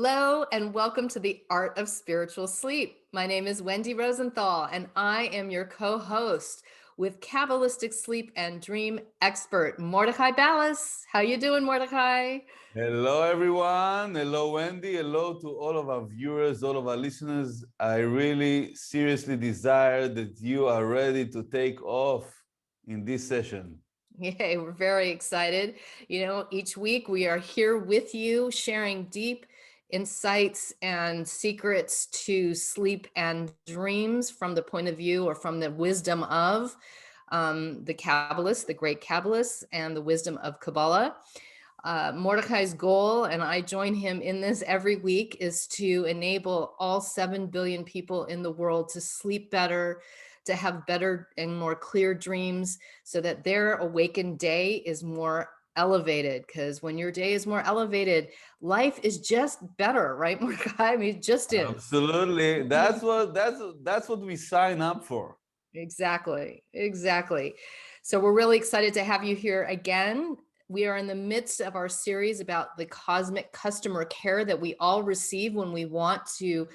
Hello and welcome to the Art of Spiritual Sleep. My name is Wendy Rosenthal and I am your co-host with Kabbalistic sleep and dream expert Mordechay Balas. How you doing, Mordechay? Hello, everyone. Hello, Wendy. Hello to all of our viewers, all of our listeners. I really seriously desire that you are ready to take off in this session. Yay, we're very excited. Each week we are here with you sharing deep insights and secrets to sleep and dreams from the point of view or from the wisdom of the Kabbalists, the great Kabbalists, and the wisdom of Kabbalah. Mordecai's goal, and I join him in this every week, is to enable all 7 billion people in the world to sleep better, to have better and more clear dreams so that their awakened day is more elevated. Because when your day is more elevated, life is just better, right, Mordecai? I mean, it just is. Absolutely. That's what we sign up for. Exactly. So we're really excited to have you here again. We are in the midst of our series about the cosmic customer care that we all receive when we want to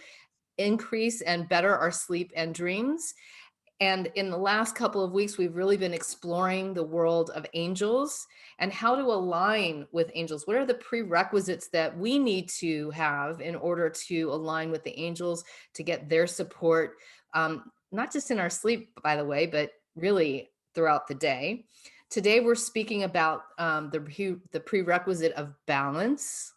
increase and better our sleep and dreams. And in the last couple of weeks, we've really been exploring the world of angels and how to align with angels. What are the prerequisites that we need to have in order to align with the angels to get their support, not just in our sleep, by the way, but really throughout the day. Today, we're speaking about the prerequisite of balance.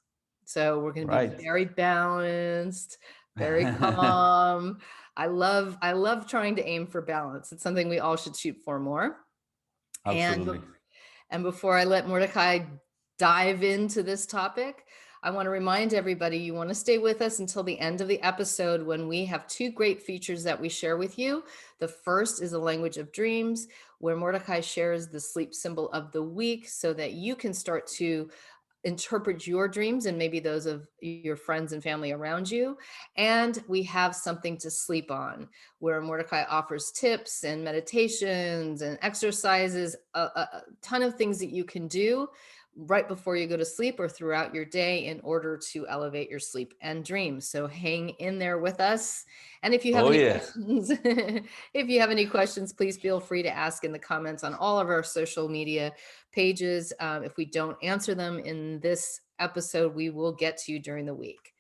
So we're going to be very balanced, very calm. I love trying to aim for balance. It's something we all should shoot for more. Absolutely. And before I let Mordecai dive into this topic, I want to remind everybody you want to stay with us until the end of the episode when we have 2 great features that we share with you. The first is a language of dreams, where Mordecai shares the sleep symbol of the week so that you can start to interpret your dreams and maybe those of your friends and family around you. And we have something to sleep on, where Mordecai offers tips and meditations and exercises, a ton of things that you can do right before you go to sleep or throughout your day in order to elevate your sleep and dreams. So hang in there with us. And if you have questions, if you have any questions, please feel free to ask in the comments on all of our social media pages. If we don't answer them in this episode, we will get to you during the week.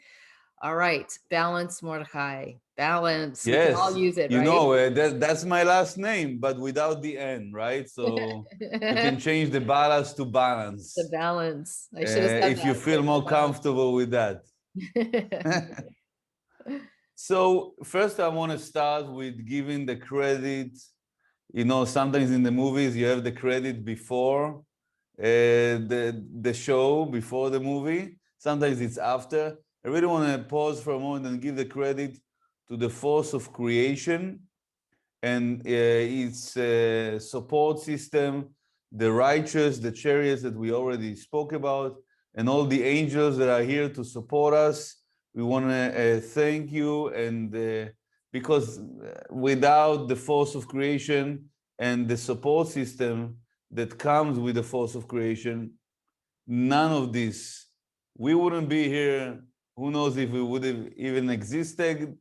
All right. Balance, Mordecai. Balance. Yes. We can all use it, you right? know, that's my last name, but without the N, right? So you can change the Balas to balance. The balance. I should have said if you feel more comfortable with that. So first, I want to start with giving the credit. You know, sometimes in the movies, you have the credit before the show, before the movie. Sometimes it's after. I really want to pause for a moment and give the credit to the force of creation and its support system, the righteous, the chariots that we already spoke about, and all the angels that are here to support us. We want to thank you, and because without the force of creation and the support system that comes with the force of creation, none of this, we wouldn't be here. Who knows if we would have even existed,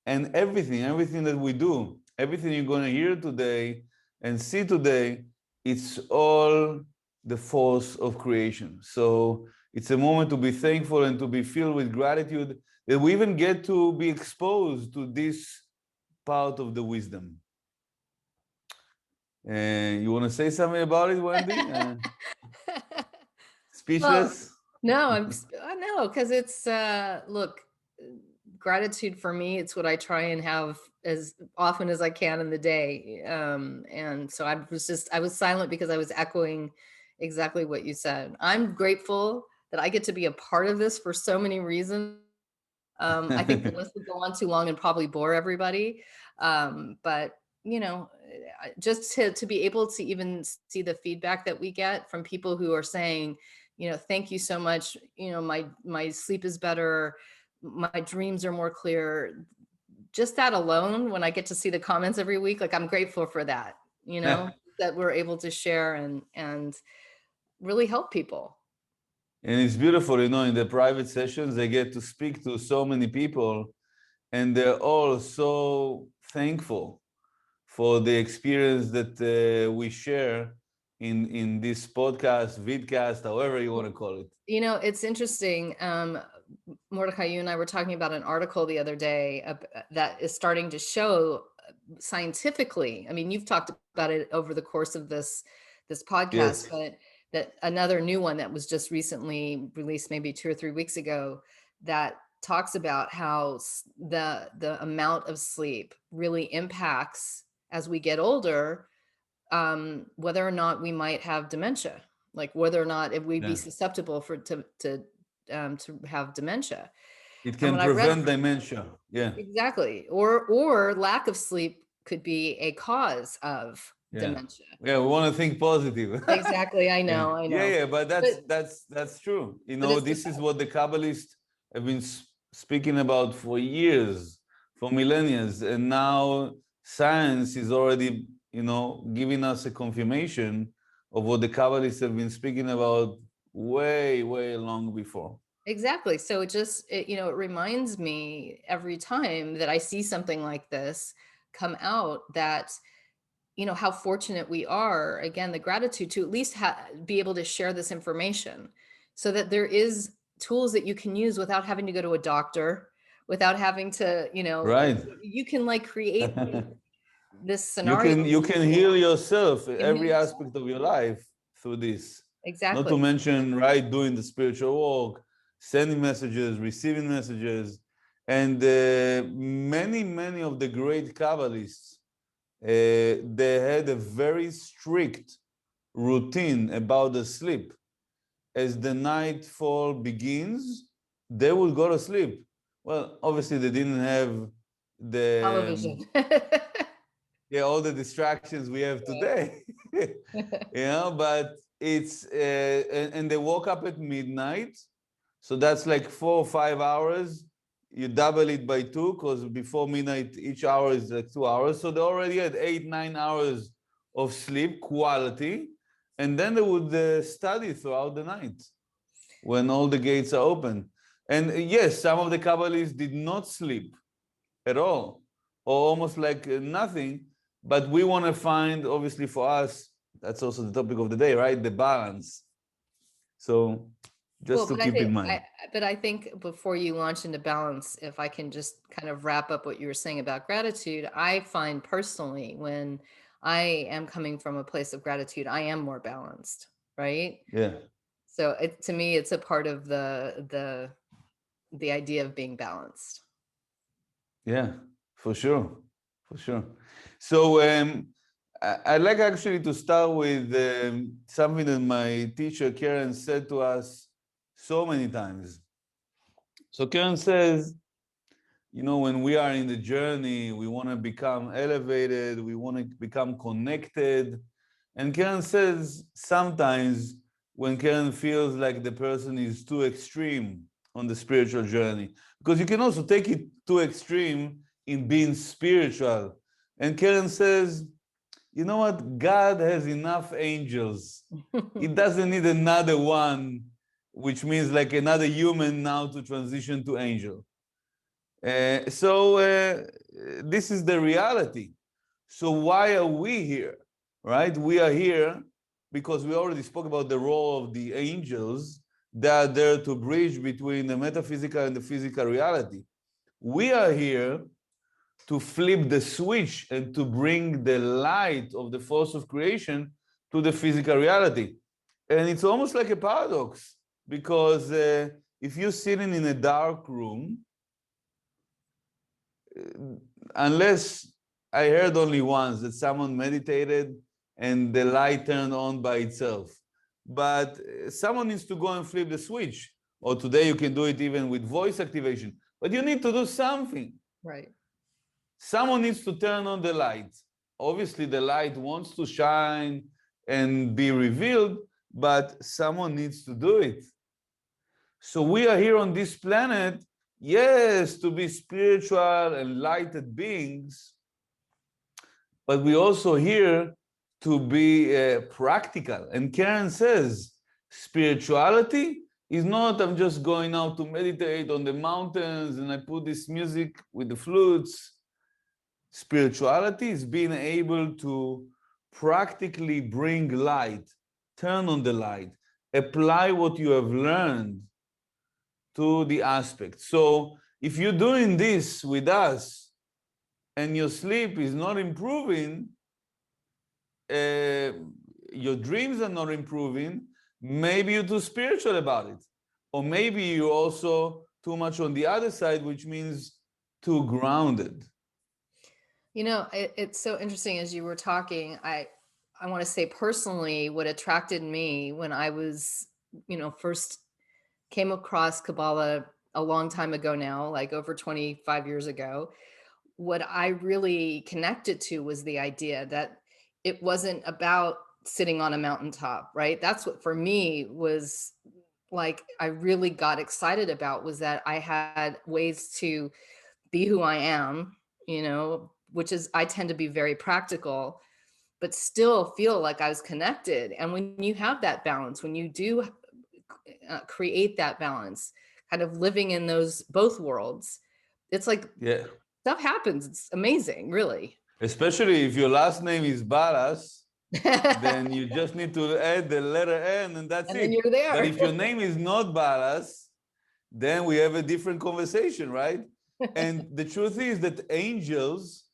and everything that we do, everything you're going to hear today and see today, it's all the force of creation. So it's a moment to be thankful and to be filled with gratitude that we even get to be exposed to this part of the wisdom. You want to say something about it, Wendy? Speechless? Well, no, because it's look, gratitude for me, it's what I try and have as often as I can in the day. And so I was silent because I was echoing exactly what you said. I'm grateful that I get to be a part of this for so many reasons. I think the list would go on too long and probably bore everybody. But you know, just to be able to even see the feedback that we get from people who are saying, thank you so much. My sleep is better. My dreams are more clear. Just that alone, when I get to see the comments every week, like I'm grateful for that, that we're able to share and really help people. And it's beautiful, you know, in the private sessions, they get to speak to so many people, and they're all so thankful for the experience that we share in this podcast, vidcast, however you want to call it. You know, it's interesting. Mordechay, you and I were talking about an article the other day that is starting to show scientifically. I mean, you've talked about it over the course of this podcast, Yes. but that another new one that was just recently released, maybe 2 or 3 weeks ago, that talks about how the amount of sleep really impacts as we get older, whether or not we might have dementia, like whether or not if we'd be Yeah. susceptible to have dementia. It And can when I read prevent dementia. Yeah. exactly, or lack of sleep could be a cause of Yeah. dementia. Yeah, we want to think positive. Exactly, I Yeah. know, I Yeah, know. yeah, but But that's true. You but know, it's this is what the Kabbalists have been speaking about for years, for millennia, and now science is already, you know, giving us a confirmation of what the Kabbalists have been speaking about way, way long before. exactly. So you know, it reminds me every time that I see something like this come out that, you know, how fortunate we are, again, the gratitude to at least be able to share this information so that there is tools that you can use without having to go to a doctor, without having to, you know, Right. you can like create this You scenario. can heal yourself You can heal every yourself. aspect of your life through this. Not to Exactly. mention, right, doing the spiritual work, sending messages, receiving messages, and many of the great Kabbalists, they had a very strict routine about the sleep. As the nightfall begins, they would go to sleep. Well, obviously they didn't have the Television. yeah, all the distractions we have today. You know, but it's and they woke up at midnight, so that's like 4 or 5 hours. You double it by 2 because before midnight each hour is like 2 hours, so they already had 8 9 hours of sleep quality, and then they would study throughout the night when all the gates are open. And yes, some of the Kabbalists did not sleep at all, or almost like nothing. But we want to find, obviously, for us, that's also the topic of the day, right? The balance. So Well, just to keep in mind. but I think before you launch into balance, if I can just kind of wrap up what you were saying about gratitude, I find personally when I am coming from a place of gratitude, I am more balanced, right? Yeah. So to me, it's a part of the idea of being balanced. Yeah, for sure. For sure. So I'd like actually to start with something that my teacher Karen said to us so many times. So Karen says, you know, when we are in the journey, we want to become elevated, we want to become connected. And Karen says sometimes when Karen feels like the person is too extreme on the spiritual journey, because you can also take it too extreme in being spiritual. And Karen says, you know what? God has enough angels. He doesn't need another one, which means like another human now to transition to angel. So this is the reality. So why are we here, right? We are here because we already spoke about the role of the angels. They are there to bridge between the metaphysical and the physical reality. We are here to flip the switch and to bring the light of the force of creation to the physical reality. And it's almost like a paradox because if you're sitting in a dark room, unless I heard only once that someone meditated and the light turned on by itself. But someone needs to go and flip the switch. Or today you can do it even with voice activation. But you need to do something. Right. Someone needs to turn on the light. Obviously, the light wants to shine and be revealed, but someone needs to do it. So we are here on this planet, yes, to be spiritual and lighted beings, but we're also here to be practical. And Karen says, spirituality It's not I'm just going out to meditate on the mountains and I put this music with the flutes. Spirituality is being able to practically bring light, turn on the light, apply what you have learned to the aspect. So if you're doing this with us and your sleep is not improving, your dreams are not improving, maybe you're too spiritual about it. Or maybe you're also too much on the other side, which means too grounded. You know, it's so interesting as you were talking. I want to say personally, what attracted me when I was, first came across Kabbalah a long time ago now, like over 25 years ago, what I really connected to was the idea that it wasn't about sitting on a mountaintop, right? That's what for me was like I really got excited about, was that I had ways to be who I am, which is I tend to be very practical, but still feel like I was connected. And when you have that balance, when you do create that balance, kind of living in those both worlds, it's like Yeah. stuff happens. It's amazing, really. Especially if your last name is Balas, then And you just need to add the letter N and that's then it. you're But there. if your name is not Balas, then we have a different conversation, right? And the truth is that angels,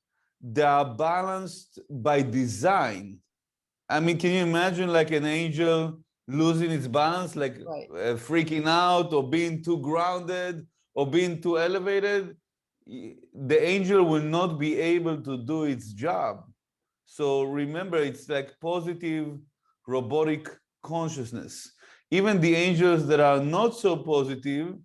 they are balanced by design. I mean, can you imagine like an angel losing its balance, like Right. freaking out or being too grounded or being too elevated? The angel will not be able to do its job. So remember, it's like positive robotic consciousness. Even the angels that are not so positive,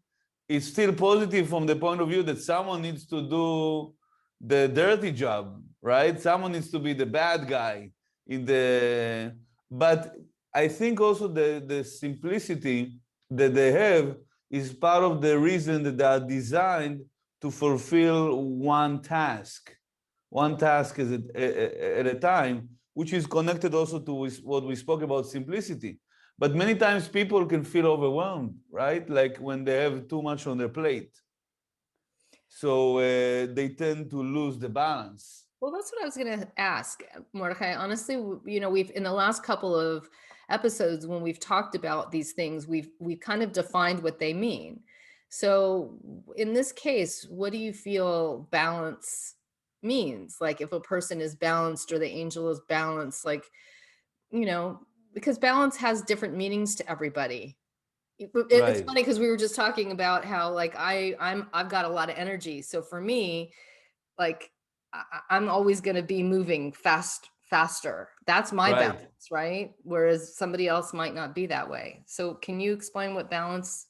it's still positive from the point of view that someone needs to do the dirty job, right? Someone needs to be the bad guy in the, but I think also the simplicity that they have is part of the reason that they are designed to fulfill one task at a time, which is connected also to what we spoke about simplicity. But many times people can feel overwhelmed, right? Like when they have too much on their plate. So they tend to lose the balance. Well, that's what I was going to ask, Mordecai. Honestly, we've in the last couple of episodes when we've talked about these things, we've kind of defined what they mean. So, in this case, what do you feel balance means? Like if a person is balanced or the angel is balanced, like, because balance has different meanings to everybody. It's Right, funny because we were just talking about how like I've got a lot of energy. So for me, like I'm always going to be moving faster. That's my right, balance, right? Whereas somebody else might not be that way. So can you explain what balance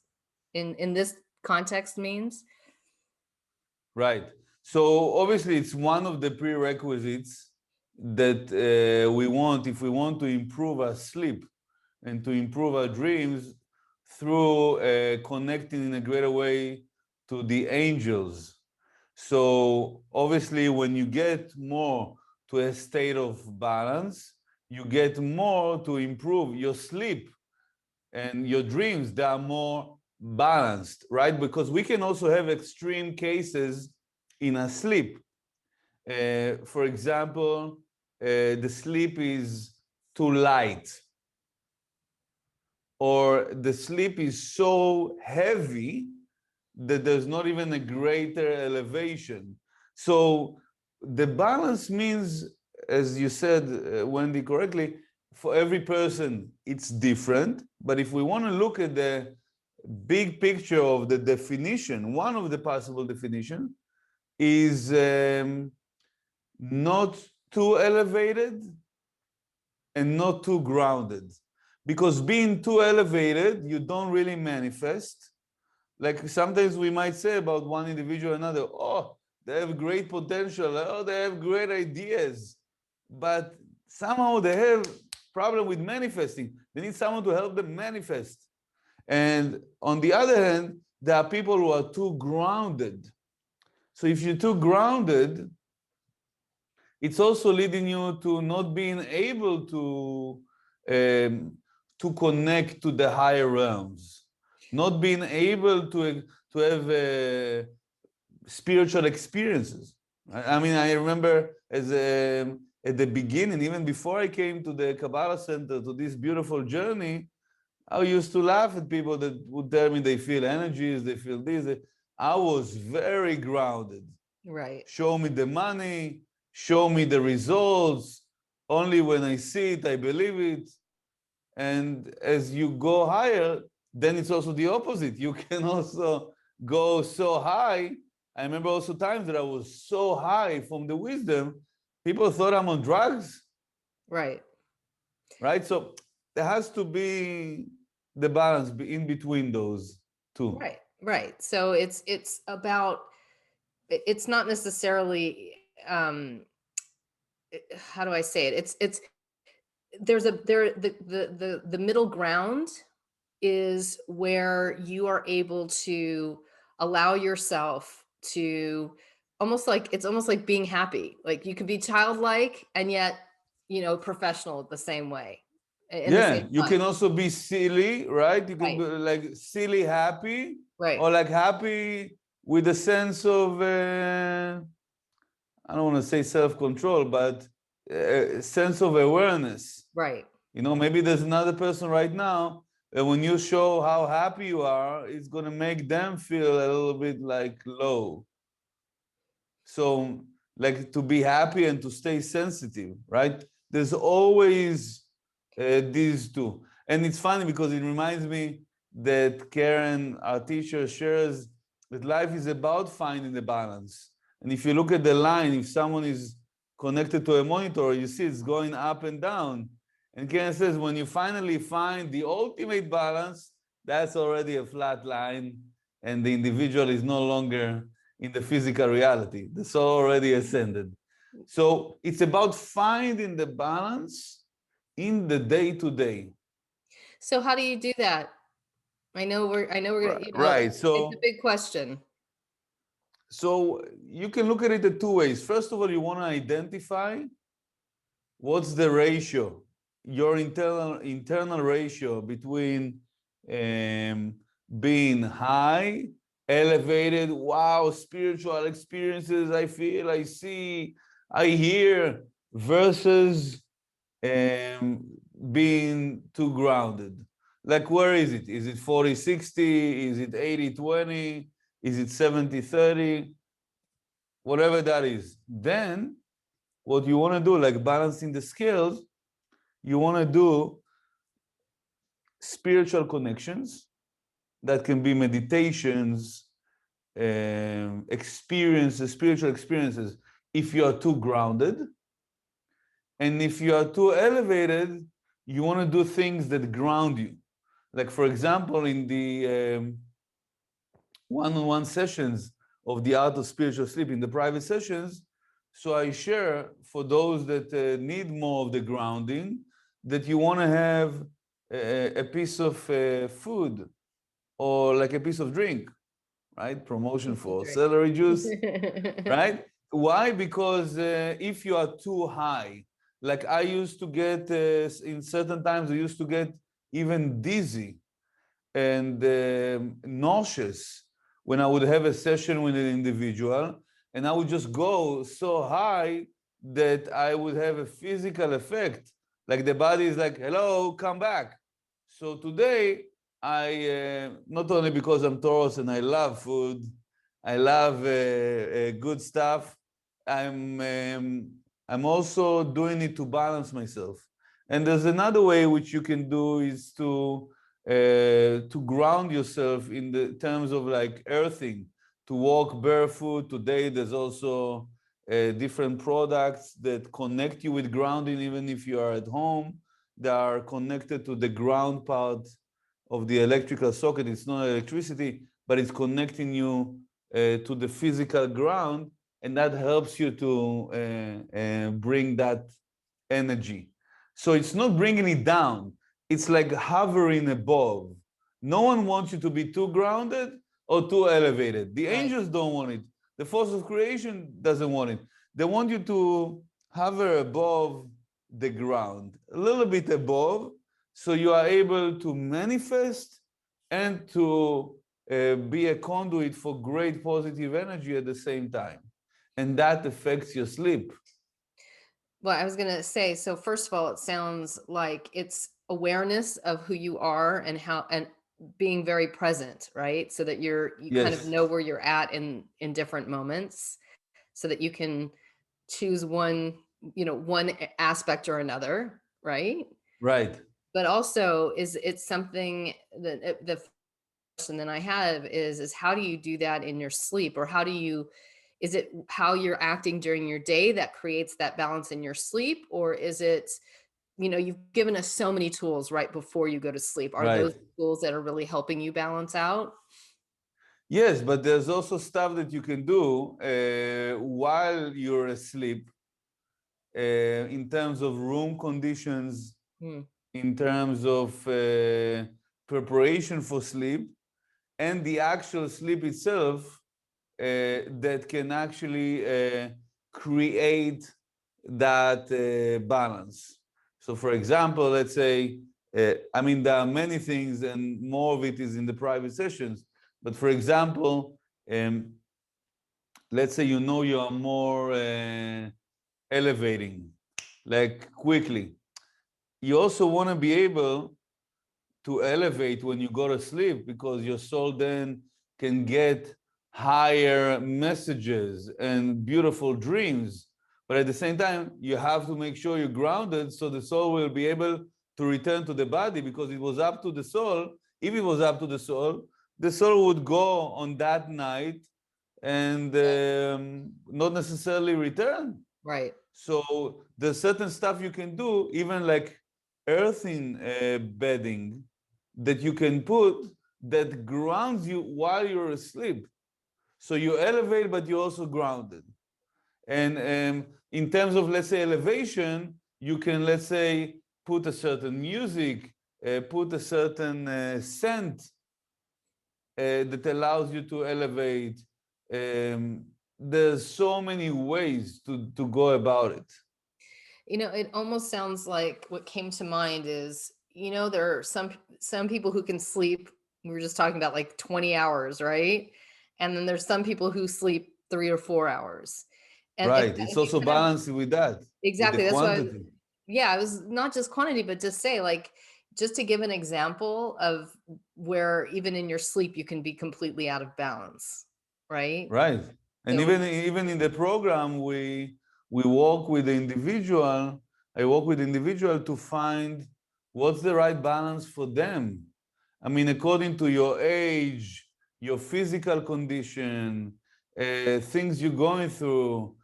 in this context means? right. So obviously it's one of the prerequisites that we want if we want to improve our sleep and to improve our dreams through connecting in a greater way to the angels. So obviously, when you get more to a state of balance, you get more to improve your sleep and your dreams. They are more balanced, right? Because we can also have extreme cases in our sleep. For example, the sleep is too light, or the sleep is so heavy that there's not even a greater elevation. So the balance means, as you said, Wendy, correctly, for every person, it's different. But if we want to look at the big picture of the definition, one of the possible definition is not too elevated and not too grounded. Because being too elevated, you don't really manifest. Like sometimes we might say about one individual or another, oh, they have great potential, oh, they have great ideas, but somehow they have problem with manifesting. They need someone to help them manifest. And on the other hand, there are people who are too grounded. So if you're too grounded, it's also leading you to not being able to connect to the higher realms. not being able to have spiritual experiences. I mean, I remember as at the beginning, even before I came to the Kabbalah Center, to this beautiful journey, I used to laugh at people that would tell me they feel energies, they feel this. I was very grounded. Right. Show me the money, show me the results. Only when I see it, I believe it. And as you go higher, then it's also the opposite. You can also go so high. I remember also times that I was so high from the wisdom, people thought I'm on drugs. Right. Right? So there has to be the balance in between those two. Right. Right. So it's about, it's not necessarily, how do I say it? It's there's a there the middle ground is where you are able to allow yourself to it's almost like being happy. Like you can be childlike and yet, professional the same way. In the Yeah, same you time. can also be silly, right? You can Right. be like silly happy, Right. or like happy with a sense of I don't want to say self-control, but a sense of awareness. Right. Maybe there's another person right now that when you show how happy you are, it's going to make them feel a little bit like low. So, like to be happy and to stay sensitive, right? There's always these two. And it's funny because it reminds me that Karen, our teacher, shares that life is about finding the balance. And if you look at the line, if someone is connected to a monitor, you see it's going up and down. And Karen says, when you finally find the ultimate balance, that's already a flat line, and the individual is no longer in the physical reality. The soul already ascended. So it's about finding the balance in the day-to-day. So how do you do that? I know we're gonna, Right. it's a big question. So you can look at it in two ways. First of all, you want to identify what's the ratio, your internal ratio between being high, elevated, wow, spiritual experiences, I feel, I see, I hear, versus being too grounded. Like, where is it? Is it 40-60? Is it 80-20? Is it 70-30? Whatever that is. Then what you want to do, like balancing the scales, you want to do spiritual connections that can be meditations, experiences, spiritual experiences, if you are too grounded. And if you are too elevated, you want to do things that ground you. Like, for example, in the one-on-one sessions of the Art of Spiritual Sleep, in the private sessions, so I share for those that need more of the grounding, that you want to have a piece of food or like a piece of drink, right? Promotion for celery juice, right? Why? Because if you are too high, like I used to get, in certain times, I used to get even dizzy and nauseous when I would have a session with an individual, and I would just go so high that I would have a physical effect. Like the body is like, hello, come back. So today, I, not only because I'm Taurus and I love food, I love good stuff, I'm also doing it to balance myself. And there's another way which you can do is to ground yourself in the terms of like earthing, to walk barefoot. Today, there's also different products that connect you with grounding, even if you are at home, that are connected to the ground part of the electrical socket. It's not electricity, but it's connecting you to the physical ground, and that helps you to bring that energy. So it's not bringing it down. It's like hovering above. No one wants you to be too grounded or too elevated. The angels don't want it. The force of creation doesn't want it. They want you to hover above the ground, a little bit above, so you are able to manifest and to be a conduit for great positive energy at the same time. And that affects your sleep. Well, I was going to say, so first of all, it sounds like it's awareness of who you are and how, and being very present, right? So that you kind of Yes, know where you're at in different moments, so that you can choose one, one aspect or another, right? right. But also, is it's something that the question that I have is how do you do that in your sleep, or how do you, is it how you're acting during your day that creates that balance in your sleep, or is it, you've given us so many tools right before you go to sleep. Are those Right. tools that are really helping you balance out? Yes, but there's also stuff that you can do while you're asleep in terms of room conditions, Hmm. in terms of preparation for sleep, and the actual sleep itself that can actually create that balance. So for example, let's say, I mean, there are many things and more of it is in the private sessions, but for example, let's say you are more elevating, like quickly. You also want to be able to elevate when you go to sleep because your soul then can get higher messages and beautiful dreams. But at the same time, you have to make sure you're grounded so the soul will be able to return to the body, because it was up to the soul. If it was up to the soul would go on that night and not necessarily return. Right. So there's certain stuff you can do, even like earthing bedding that you can put that grounds you while you're asleep. So you elevate, but you're also grounded. And in terms of, let's say, elevation, you can, let's say, put a certain music, put a certain scent that allows you to elevate. There's so many ways to go about it. It almost sounds like what came to mind is, there are some people who can sleep. We were just talking about like 20 hours, right? And then there's some people who sleep 3 or 4 hours. And if, Right. It's if you also kind of, balanced with that, with the exactly, that's why, quantity. yeah, it was not just quantity, but just say like, just to give an example of where even in your sleep, you can be completely out of balance, right? Right. And So, even in the program, we work with the individual. I work with the individual to find what's the right balance for them. I mean, according to your age, your physical condition, things you're going through.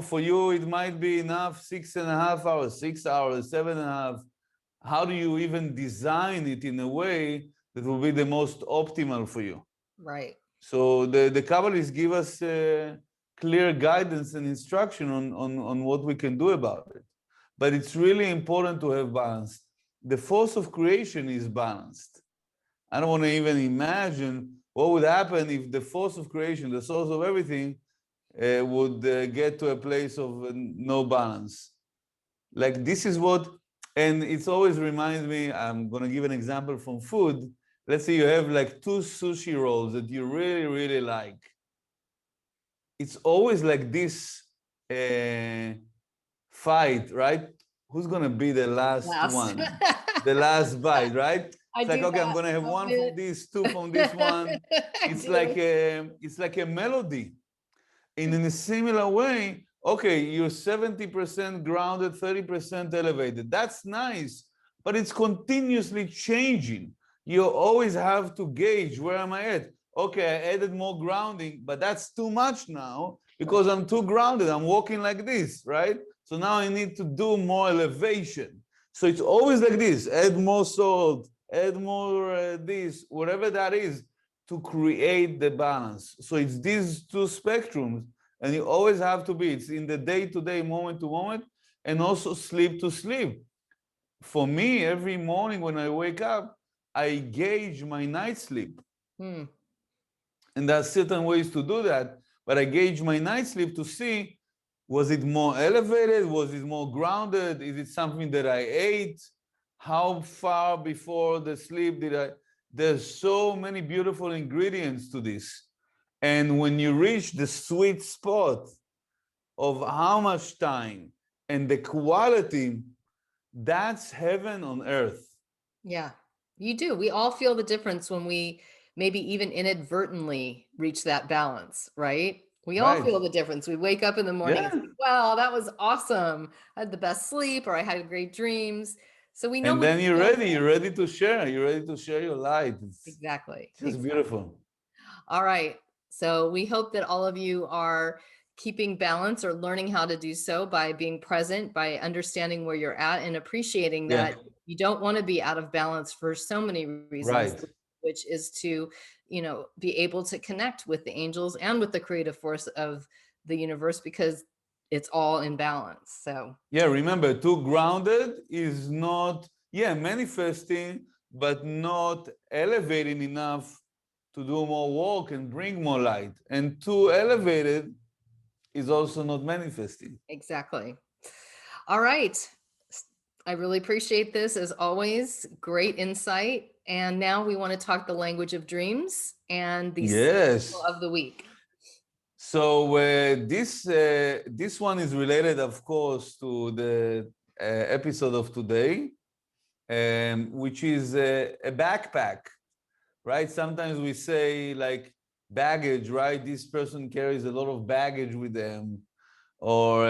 For you, it might be enough 6.5 hours, 6 hours, 7.5. How do you even design it in a way that will be the most optimal for you? right. So the Kabbalists give us clear guidance and instruction on what we can do about it. But it's really important to have balance. The force of creation is balanced. I don't want to even imagine what would happen if the force of creation, the source of everything, would get to a place of no balance. Like this is what, and it's always reminds me, I'm going to give an example from food. Let's say you have like 2 sushi rolls that you really, really like. It's always like this fight, right? Who's going to be the last Last. one? The last bite, right? I It's like, do okay, I'm that going to have a one from bit. this, 2 from this one. I do. It's like a melody. And in a similar way, okay, you're 70% grounded, 30% elevated. That's nice, but it's continuously changing. You always have to gauge, where am I at? Okay, I added more grounding, but that's too much now because I'm too grounded. I'm walking like this, right? So now I need to do more elevation. So it's always like this: add more salt, add more this, whatever that is, to create the balance. So it's these 2 spectrums, and you always have to be, it's in the day-to-day, moment-to-moment, and also sleep to sleep. For me, every morning when I wake up, I gauge my night sleep. Hmm. And there are certain ways to do that, but I gauge my night sleep to see, was it more elevated? Was it more grounded? Is it something that I ate? How far before the sleep did I? There's so many beautiful ingredients to this. And when you reach the sweet spot of how much time and the quality, that's heaven on earth. Yeah, you do. We all feel the difference when we maybe even inadvertently reach that balance, right? We all Right. feel the difference. We wake up in the morning and Yeah. think, wow, that was awesome. I had the best sleep, or I had great dreams. So we know And when then we feel you're ready to share. You're ready to share your light. It's exactly. just beautiful. All right. So we hope that all of you are keeping balance or learning how to do so by being present, by understanding where you're at and appreciating Yeah. that you don't want to be out of balance for so many reasons, Right. which is to, be able to connect with the angels and with the creative force of the universe because it's all in balance. So, Yeah, remember, too grounded is not, yeah, manifesting, but not elevating enough to do more work and bring more light. And too elevated is also not manifesting. exactly. All right. I really appreciate this as always. Great insight. And now we want to talk the language of dreams and the symbol Yes. of the week. So this one is related, of course, to the episode of today, which is a backpack, right? Sometimes we say like baggage, right? This person carries a lot of baggage with them, or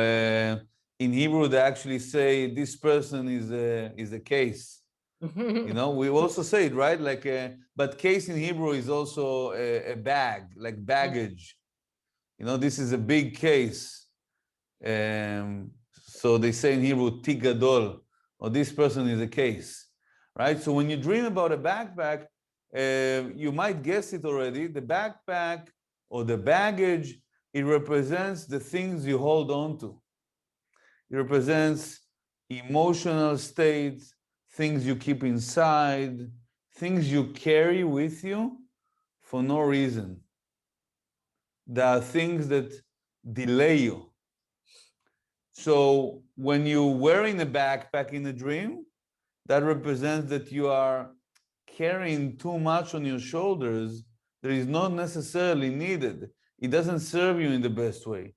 in Hebrew they actually say this person is a case. You know, we also say it, right? Like, but case in Hebrew is also a bag, like baggage. You know, this is a big case. So they say in Hebrew, tik gadol, or this person is a case, right? So when you dream about a backpack, you might guess it already. The backpack or the baggage, it represents the things you hold on to. It represents emotional states, things you keep inside, things you carry with you for no reason. There are things that delay you. So when you're wearing a backpack in a dream, that represents that you are carrying too much on your shoulders that is not necessarily needed. It doesn't serve you in the best way.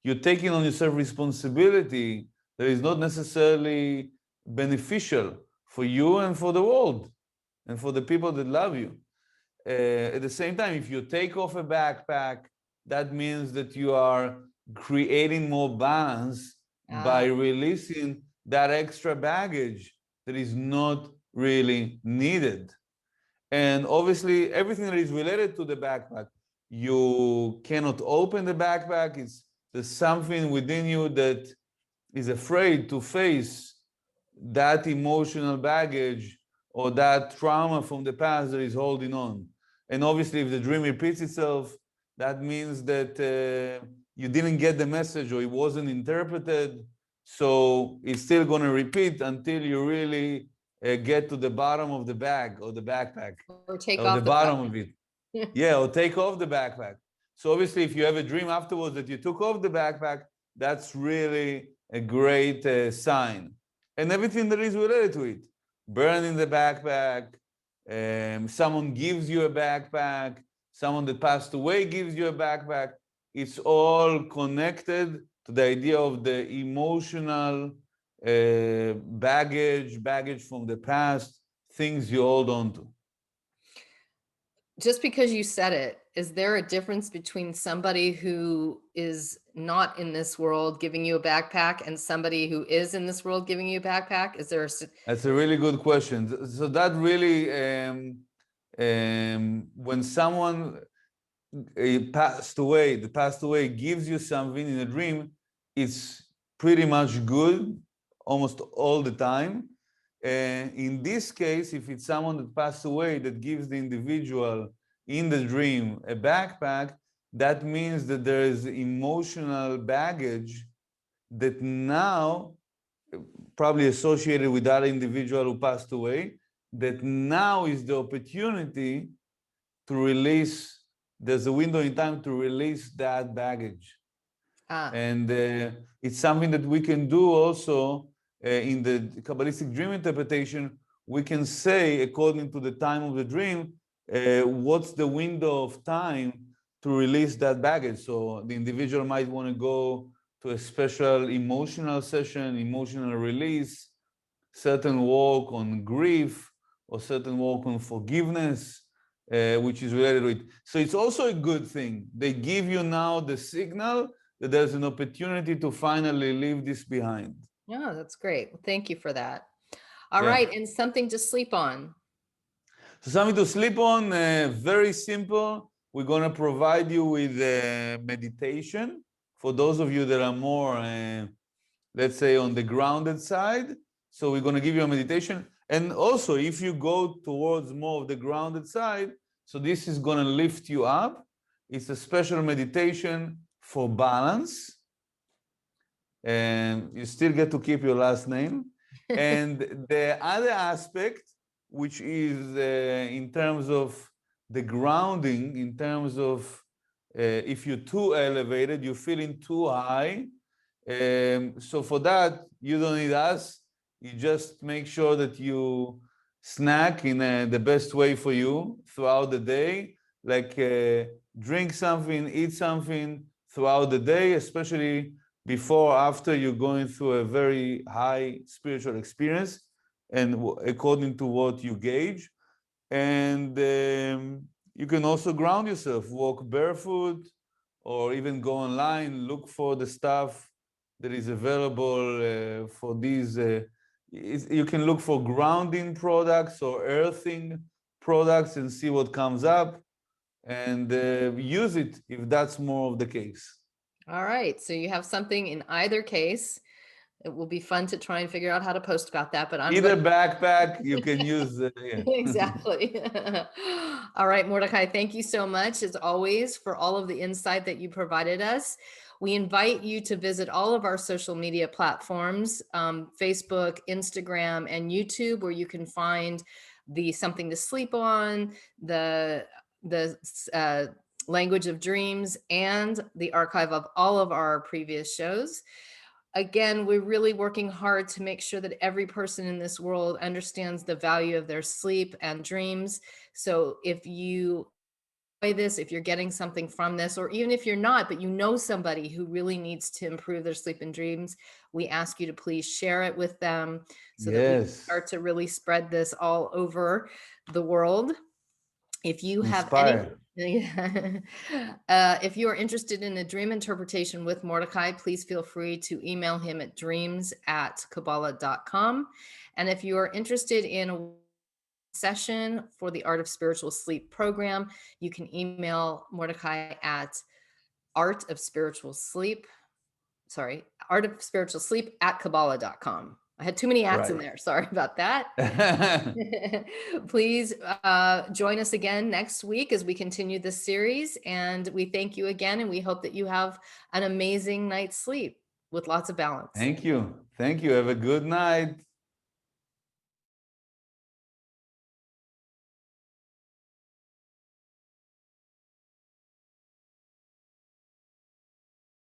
You're taking on yourself responsibility that is not necessarily beneficial for you and for the world and for the people that love you. At the same time, if you take off a backpack, that means that you are creating more balance by releasing that extra baggage that is not really needed. And obviously, everything that is related to the backpack, you cannot open the backpack. There's something within you that is afraid to face that emotional baggage or that trauma from the past that is holding on. And obviously, if the dream repeats itself, that means that you didn't get the message or it wasn't interpreted. So it's still going to repeat until you really get to the bottom of the bag or the backpack Or take or the off the bottom of backpack. it. Yeah, or take off the backpack. So obviously, if you have a dream afterwards that you took off the backpack, that's really a great sign. And everything that is related to it, burning the backpack, someone gives you a backpack, someone that passed away gives you a backpack. It's all connected to the idea of the emotional baggage from the past, things you hold on to. Just because you said it, is there a difference between somebody who is not in this world giving you a backpack and somebody who is in this world giving you a backpack? Is there That's a really good question. So that really, when someone the passed away gives you something in a dream, it's pretty much good almost all the time. In this case, if it's someone that passed away that gives the individual in the dream a backpack, that means that there is emotional baggage that now probably associated with that individual who passed away, that now is the opportunity to release, there's a window in time to release that baggage. And it's something that we can do also in the Kabbalistic dream interpretation we can say, according to the time of the dream, what's the window of time to release that baggage. So the individual might want to go to a special emotional session, emotional release, certain work on grief, or certain work on forgiveness, which is related to it. So it's also a good thing. They give you now the signal that there's an opportunity to finally leave this behind. Yeah, that's great. Well, thank you for that. All Yeah. right, and something to sleep on. So something to sleep on, very simple. We're going to provide you with meditation for those of you that are more, let's say, on the grounded side. So we're going to give you a meditation. And also, if you go towards more of the grounded side, so this is going to lift you up. It's a special meditation for balance. And you still get to keep your last name. And the other aspect, which is in terms of the grounding, in terms of if you're too elevated, you're feeling too high. So for that, you don't need us. You just make sure that you snack in the best way for you throughout the day, like drink something, eat something throughout the day, especially before, after you're going through a very high spiritual experience, and according to what you gauge. And you can also ground yourself, walk barefoot, or even go online, look for the stuff that is available for these. You can look for grounding products or earthing products and see what comes up, and use it if that's more of the case. All right, so you have something in either case. It will be fun to try and figure out how to post about that, but I'm Either going backpack, you can use. Yeah. exactly. All right, Mordechay, thank you so much, as always, for all of the insight that you provided us. We invite you to visit all of our social media platforms, Facebook, Instagram, and YouTube, where you can find the Something to Sleep On, the Language of Dreams, and the archive of all of our previous shows. Again, we're really working hard to make sure that every person in this world understands the value of their sleep and dreams. So if you enjoy this, if you're getting something from this, or even if you're not, but you know somebody who really needs to improve their sleep and dreams, we ask you to please share it with them so that we can Yes. start to really spread this all over the world. If you have any, Inspire. if you are interested in a dream interpretation with Mordechay, please feel free to email him at dreams@kabbalah.com. And if you are interested in a session for the Art of Spiritual Sleep program, you can email Mordechay at artofspiritualsleep @kabbalah.com. I had too many ats in Right. there. Sorry about that. Please join us again next week as we continue this series. And we thank you again. And we hope that you have an amazing night's sleep with lots of balance. Thank you. Thank you. Have a good night.